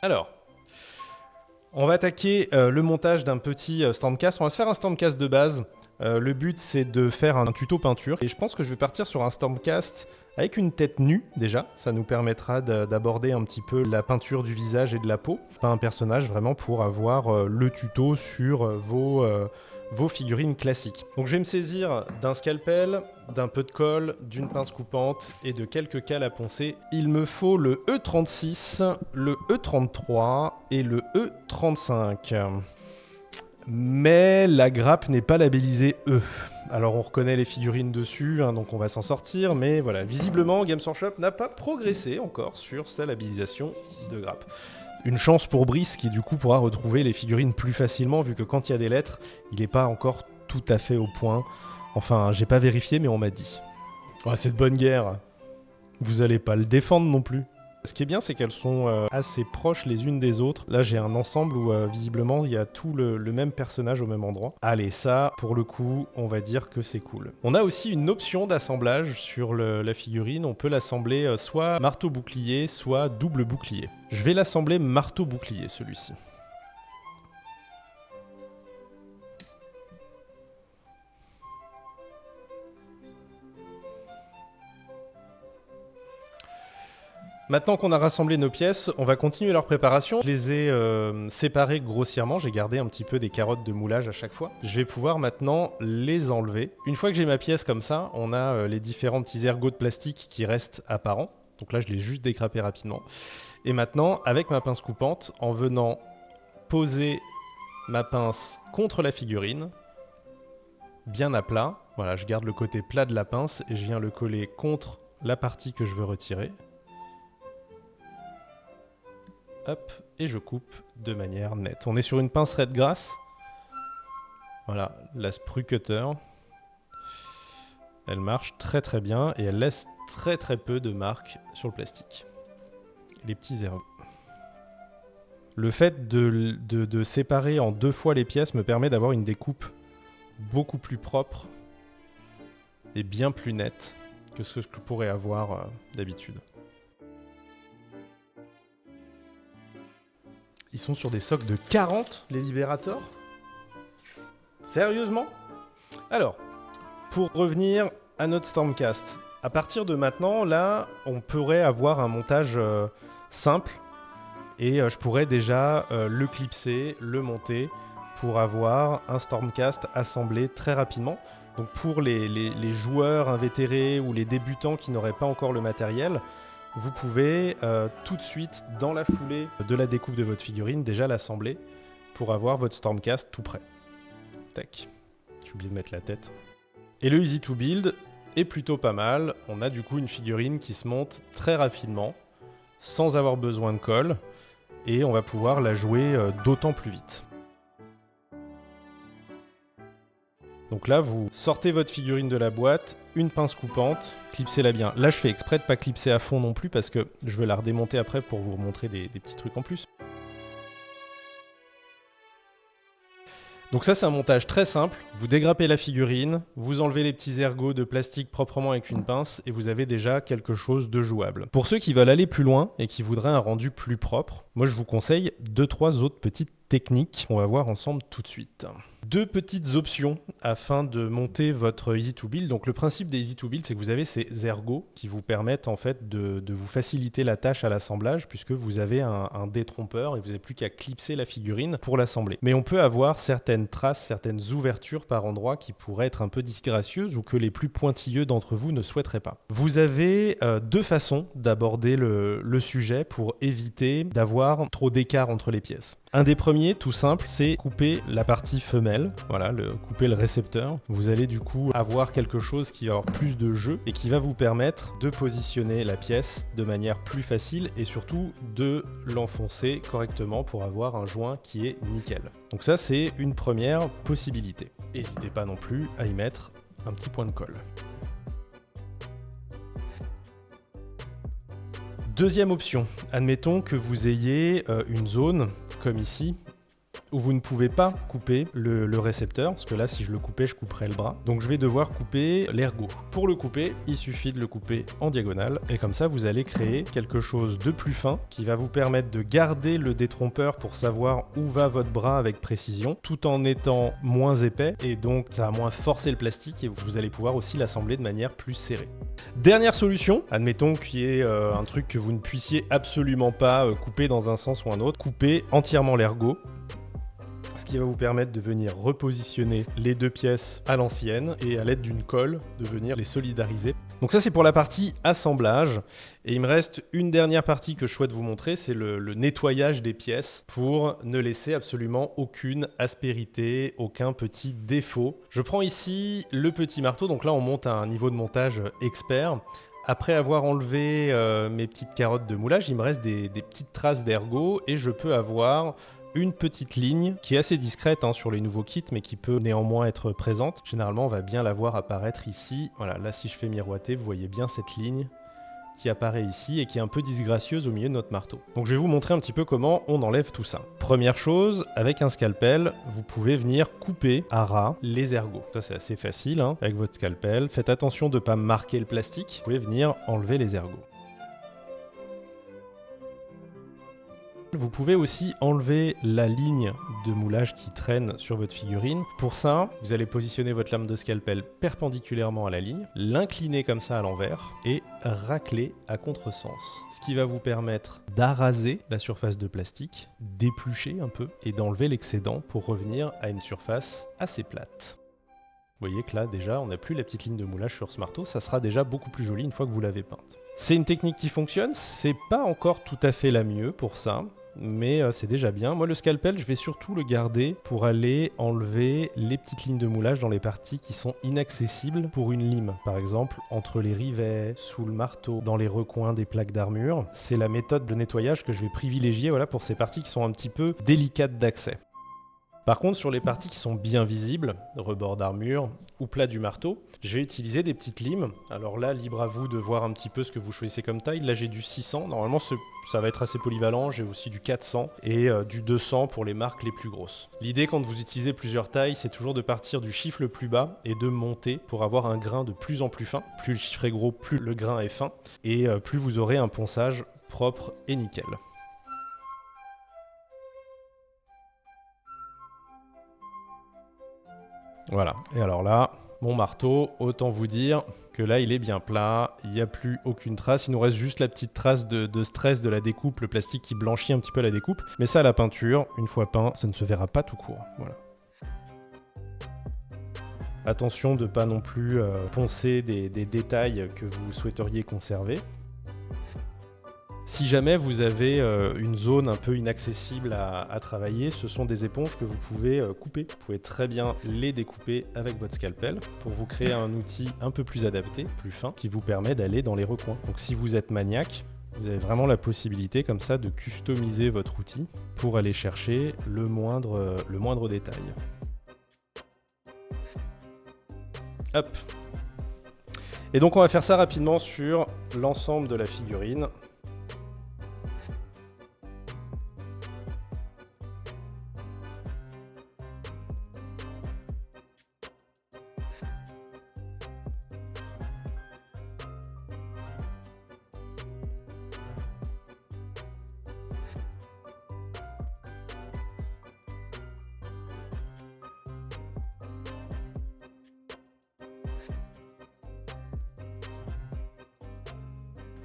Alors, on va attaquer le montage d'un petit standcast. On va se faire un standcast de base. Le but, c'est de faire un tuto peinture. Et je pense que je vais partir sur un standcast avec une tête nue, déjà. Ça nous permettra d'aborder un petit peu la peinture du visage et de la peau. Pas un personnage, vraiment, pour avoir le tuto sur vos figurines classiques. Donc je vais me saisir d'un scalpel, d'un peu de colle, d'une pince coupante et de quelques cales à poncer. Il me faut le E36, le E33 et le E35. Mais la grappe n'est pas labellisée E. Alors on reconnaît les figurines dessus, hein, donc on va s'en sortir, mais voilà, visiblement Games Workshop n'a pas progressé encore sur sa labellisation de grappe. Une chance pour Brice qui du coup pourra retrouver les figurines plus facilement, vu que quand il y a des lettres, il n'est pas encore tout à fait au point. Enfin, j'ai pas vérifié, mais on m'a dit. Oh, c'est de bonne guerre. Vous allez pas le défendre non plus. Ce qui est bien, c'est qu'elles sont assez proches les unes des autres. Là, j'ai un ensemble où visiblement, il y a tout le même personnage au même endroit. Allez, ça, pour le coup, on va dire que c'est cool. On a aussi une option d'assemblage sur la figurine. On peut l'assembler soit marteau-bouclier, soit double bouclier. Je vais l'assembler marteau-bouclier, celui-ci. Maintenant qu'on a rassemblé nos pièces, on va continuer leur préparation. Je les ai séparées grossièrement, j'ai gardé un petit peu des carottes de moulage à chaque fois. Je vais pouvoir maintenant les enlever. Une fois que j'ai ma pièce comme ça, on a les différents petits ergots de plastique qui restent apparents. Donc là, je l'ai juste décrapé rapidement. Et maintenant, avec ma pince coupante, en venant poser ma pince contre la figurine, bien à plat, voilà, je garde le côté plat de la pince et je viens le coller contre la partie que je veux retirer. Hop, et je coupe de manière nette. On est sur une pince raide grasse. Voilà, la sprue cutter. Elle marche très très bien et elle laisse très très peu de marques sur le plastique. Les petits ergots. Le fait de séparer en deux fois les pièces me permet d'avoir une découpe beaucoup plus propre et bien plus nette que ce que je pourrais avoir d'habitude. Ils sont sur des socles de 40, les Liberators ? Sérieusement ? Alors, pour revenir à notre Stormcast, à partir de maintenant, là, on pourrait avoir un montage simple et je pourrais déjà le clipser, le monter pour avoir un Stormcast assemblé très rapidement. Donc pour les joueurs invétérés ou les débutants qui n'auraient pas encore le matériel, vous pouvez tout de suite, dans la foulée de la découpe de votre figurine, déjà l'assembler pour avoir votre Stormcast tout prêt. Tac. J'ai oublié de mettre la tête. Et le Easy to Build est plutôt pas mal. On a du coup une figurine qui se monte très rapidement, sans avoir besoin de colle, et on va pouvoir la jouer d'autant plus vite. Donc là, vous sortez votre figurine de la boîte, une pince coupante, clipsez-la bien. Là, je fais exprès de ne pas clipser à fond non plus parce que je veux la redémonter après pour vous montrer des petits trucs en plus. Donc ça, c'est un montage très simple. Vous dégrappez la figurine, vous enlevez les petits ergots de plastique proprement avec une pince et vous avez déjà quelque chose de jouable. Pour ceux qui veulent aller plus loin et qui voudraient un rendu plus propre, moi, je vous conseille 2-3 autres petites techniques qu'on va voir ensemble tout de suite. 2 petites options afin de monter votre Easy to Build. Donc le principe des Easy to Build, c'est que vous avez ces ergots qui vous permettent en fait de vous faciliter la tâche à l'assemblage puisque vous avez un détrompeur et vous n'avez plus qu'à clipser la figurine pour l'assembler. Mais on peut avoir certaines traces, certaines ouvertures par endroits qui pourraient être un peu disgracieuses ou que les plus pointilleux d'entre vous ne souhaiteraient pas. Vous avez 2 façons d'aborder le sujet pour éviter d'avoir trop d'écart entre les pièces. Un des premiers, tout simple, c'est couper la partie femelle, voilà, couper le récepteur. Vous allez du coup avoir quelque chose qui va avoir plus de jeu et qui va vous permettre de positionner la pièce de manière plus facile et surtout de l'enfoncer correctement pour avoir un joint qui est nickel. Donc ça, c'est une première possibilité. N'hésitez pas non plus à y mettre un petit point de colle. Deuxième option, admettons que vous ayez une zone comme ici, où vous ne pouvez pas couper le récepteur, parce que là, si je le coupais, je couperais le bras. Donc je vais devoir couper l'ergot. Pour le couper, il suffit de le couper en diagonale, et comme ça, vous allez créer quelque chose de plus fin qui va vous permettre de garder le détrompeur pour savoir où va votre bras avec précision, tout en étant moins épais, et donc ça va moins forcer le plastique, et vous allez pouvoir aussi l'assembler de manière plus serrée. Dernière solution, admettons qu'il y ait un truc que vous ne puissiez absolument pas couper dans un sens ou un autre, coupez entièrement l'ergot, ce qui va vous permettre de venir repositionner les deux pièces à l'ancienne et à l'aide d'une colle de venir les solidariser. Donc ça, c'est pour la partie assemblage, et il me reste une dernière partie que je souhaite vous montrer, c'est le nettoyage des pièces pour ne laisser absolument aucune aspérité, aucun petit défaut. Je prends ici le petit marteau, donc là on monte à un niveau de montage expert. Après avoir enlevé mes petites carottes de moulage, il me reste des petites traces d'ergot, et je peux avoir une petite ligne qui est assez discrète sur les nouveaux kits, mais qui peut néanmoins être présente. Généralement, on va bien la voir apparaître ici. Voilà, là, si je fais miroiter, vous voyez bien cette ligne qui apparaît ici et qui est un peu disgracieuse au milieu de notre marteau. Donc je vais vous montrer un petit peu comment on enlève tout ça. Première chose, avec un scalpel, vous pouvez venir couper à ras les ergots. Ça, c'est assez facile, avec votre scalpel. Faites attention de ne pas marquer le plastique. Vous pouvez venir enlever les ergots. Vous pouvez aussi enlever la ligne de moulage qui traîne sur votre figurine. Pour ça, vous allez positionner votre lame de scalpel perpendiculairement à la ligne, l'incliner comme ça à l'envers et racler à contresens. Ce qui va vous permettre d'araser la surface de plastique, d'éplucher un peu et d'enlever l'excédent pour revenir à une surface assez plate. Vous voyez que là, déjà, on n'a plus la petite ligne de moulage sur ce marteau. Ça sera déjà beaucoup plus joli une fois que vous l'avez peinte. C'est une technique qui fonctionne. C'est pas encore tout à fait la mieux pour ça, mais c'est déjà bien. Moi, le scalpel, je vais surtout le garder pour aller enlever les petites lignes de moulage dans les parties qui sont inaccessibles pour une lime. Par exemple, entre les rivets, sous le marteau, dans les recoins des plaques d'armure. C'est la méthode de nettoyage que je vais privilégier pour ces parties qui sont un petit peu délicates d'accès. Par contre, sur les parties qui sont bien visibles, rebord d'armure ou plat du marteau, je vais utiliser des petites limes. Alors là, libre à vous de voir un petit peu ce que vous choisissez comme taille. Là, j'ai du 600. Normalement, ça va être assez polyvalent. J'ai aussi du 400 et du 200 pour les marques les plus grosses. L'idée, quand vous utilisez plusieurs tailles, c'est toujours de partir du chiffre le plus bas et de monter pour avoir un grain de plus en plus fin. Plus le chiffre est gros, plus le grain est fin et plus vous aurez un ponçage propre et nickel. Voilà, et alors là, mon marteau, autant vous dire que là, il est bien plat, il n'y a plus aucune trace, il nous reste juste la petite trace de stress de la découpe, le plastique qui blanchit un petit peu la découpe, mais ça, la peinture, une fois peint, ça ne se verra pas tout court, voilà. Attention de ne pas non plus poncer des détails que vous souhaiteriez conserver. Si jamais vous avez une zone un peu inaccessible à travailler, ce sont des éponges que vous pouvez couper. Vous pouvez très bien les découper avec votre scalpel pour vous créer un outil un peu plus adapté, plus fin, qui vous permet d'aller dans les recoins. Donc si vous êtes maniaque, vous avez vraiment la possibilité comme ça de customiser votre outil pour aller chercher le moindre détail. Hop. Et donc on va faire ça rapidement sur l'ensemble de la figurine.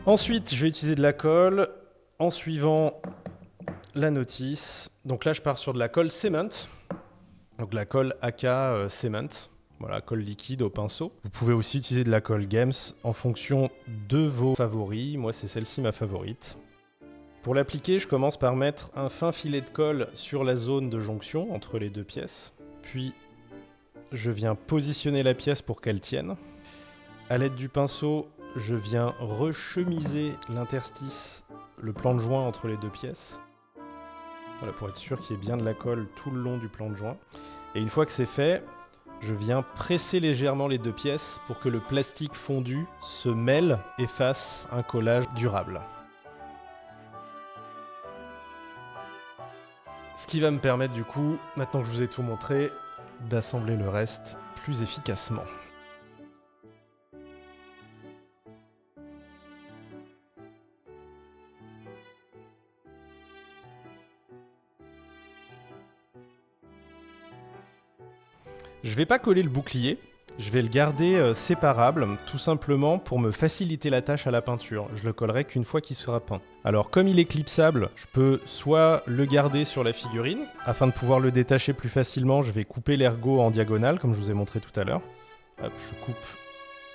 Ensuite, je vais utiliser de la colle en suivant la notice. Donc là, je pars sur de la colle Cement. Donc la colle AK Cement. Voilà, colle liquide au pinceau. Vous pouvez aussi utiliser de la colle Games en fonction de vos favoris. Moi, c'est celle-ci ma favorite. Pour l'appliquer, je commence par mettre un fin filet de colle sur la zone de jonction entre les deux pièces. Puis, je viens positionner la pièce pour qu'elle tienne. À l'aide du pinceau, je viens rechemiser l'interstice, le plan de joint entre les deux pièces. Voilà, pour être sûr qu'il y ait bien de la colle tout le long du plan de joint. Et une fois que c'est fait, je viens presser légèrement les deux pièces pour que le plastique fondu se mêle et fasse un collage durable. Ce qui va me permettre du coup, maintenant que je vous ai tout montré, d'assembler le reste plus efficacement. Je vais pas coller le bouclier, je vais le garder séparable, tout simplement pour me faciliter la tâche à la peinture. Je le collerai qu'une fois qu'il sera peint. Alors comme il est clipsable, je peux soit le garder sur la figurine, afin de pouvoir le détacher plus facilement, je vais couper l'ergot en diagonale, comme je vous ai montré tout à l'heure. Hop, je coupe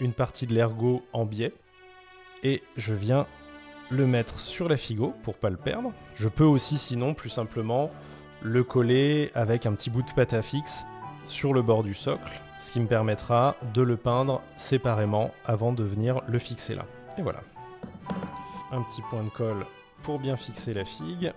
une partie de l'ergot en biais, et je viens le mettre sur la figo pour pas le perdre. Je peux aussi sinon plus simplement le coller avec un petit bout de pâte à fixe sur le bord du socle, ce qui me permettra de le peindre séparément avant de venir le fixer là. Et voilà. Un petit point de colle pour bien fixer la figue.